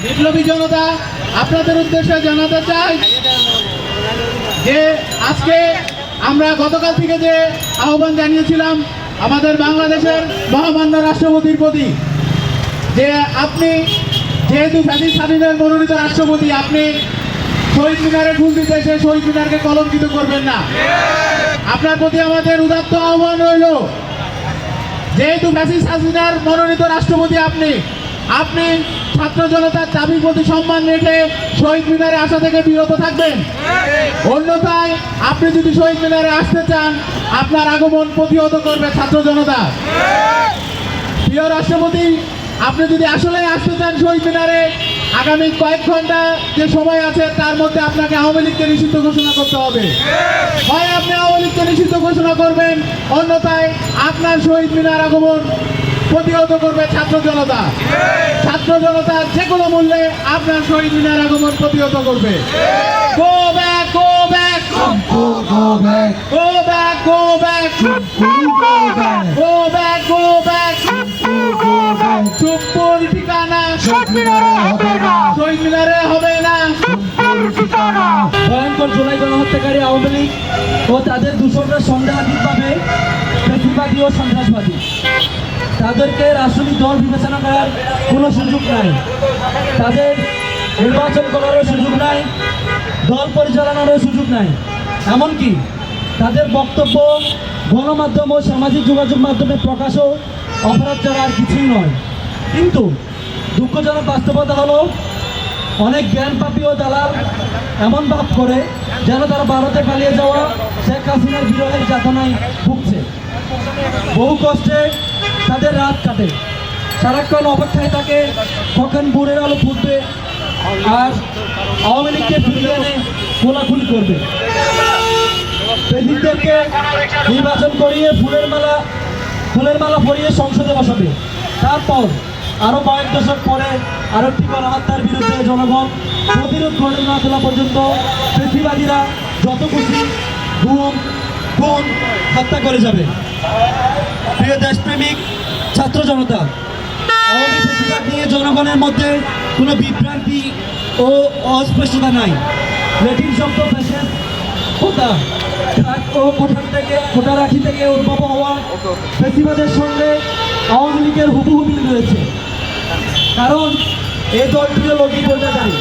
বিপ্লবী জনতা, আপনাদের উদ্দেশ্যে জানাতে চাই যে আজকে আমরা গতকাল থেকে যে আহ্বান জানিয়েছিলাম আমাদের বাংলাদেশের মহামান্য রাষ্ট্রপতির প্রতি, যে আপনি যেহেতু ফ্যাসিস্ট স্বাধীনের মনোনীত রাষ্ট্রপতি, আপনি শহীদ মিনারে ফুল দিতে এসে শহীদ মিনারকে কলঙ্কিত করবেন না। আপনার প্রতি আমাদের উদাত্ত আহ্বান রইল, যেহেতু ফ্যাসিস্ট হাসিনার মনোনীত রাষ্ট্রপতি আপনি ছাত্র জনতার দাবির প্রতি সম্মান রেখে শহীদ মিনারে আসা থেকে বিরত থাকবেন। অন্যথায় আপনি যদি শহীদ মিনারে আসতে চান, আপনার আগমন প্রতিহত করবে ছাত্র জনতা। প্রিয় রাষ্ট্রপতি, আপনি যদি আসলে আসতে চান শহীদ মিনারে, আগামী কয়েক ঘন্টা যে সময় আছে তার মধ্যে আপনাকে আওয়ামী লীগকে নিষিদ্ধ ঘোষণা করতে হবে। হয় আপনি আওয়ামী লীগকে নিষিদ্ধ ঘোষণা করবেন, অন্যথায় আপনার শহীদ মিনার আগমন প্রতিহত করবে ছাত্র জনতা। ছাত্র জনতা যে কোনো মূল্যে আপনার শহীদ মিনার আগমন প্রতিহত করবে। Go back, go back, go back, go back, go back, go back, go back, চুপ্পুর ঠিকানা শহীদ মিনারে হবে না। ভয়ঙ্কর জুলাই গণহত্যাকারী আওয়ামী লীগ ও তাদের দূষণরা সন্দেহাতীতভাবে ফ্যাসিবাদী ও সন্ত্রাসবাদী। তাদেরকে রাজনৈতিক দল বিবেচনা করার কোনো সুযোগ নাই, তাদের নির্বাচন করারও সুযোগ নাই, দল পরিচালনারও সুযোগ নাই। এমনকি তাদের বক্তব্য গণমাধ্যম ও সামাজিক যোগাযোগ মাধ্যমে প্রকাশও অপরাধ ছাড়া আর কিছুই নয়। কিন্তু দুঃখজনক বাস্তবতা হলো, অনেক জ্ঞানপাপী ও দালাল এমন ভাব করে যেন তারা ভারতে পালিয়ে যাওয়া শেখ হাসিনার বিরহের যাতনায় ভুগছে। বহু কষ্টে তাদের রাত কাটে, সারাক্ষণ অপেক্ষায় থাকে কখন ভোরের আলো ফুটবে আর আওয়ামী লীগকে ফিরিয়ে এনে খোলাখুলি করবে। প্রেসিডেন্টকে নির্বাচন করিয়ে ফুলের মালা পরিয়ে সংসদে বসাবে। তারপর আরও কয়েক দশক পরে আরেকটি গণহত্যার বিরুদ্ধে জনগণ প্রতিরোধ গড়ে না তোলা পর্যন্ত ফ্যাসিবাদীরা যত খুশি গুম খুন হত্যা করে যাবে। প্রিয় দেশপ্রেমিক ছাত্র জনতা, আওয়ামী ফ্যাসিবাদ নিয়ে জনগণের মধ্যে কোনো বিভ্রান্তি ও অস্পষ্টতা নাই। ল্যাটিন শব্দ ফ্যাসেস কোটা ও কোটারাখি থেকে উদ্ভব হওয়া ফ্যাসিবাদের সঙ্গে আওয়ামী লীগের হুবহু মিল রয়েছে, কারণ এই দলটিও লঘু পর্যায়ে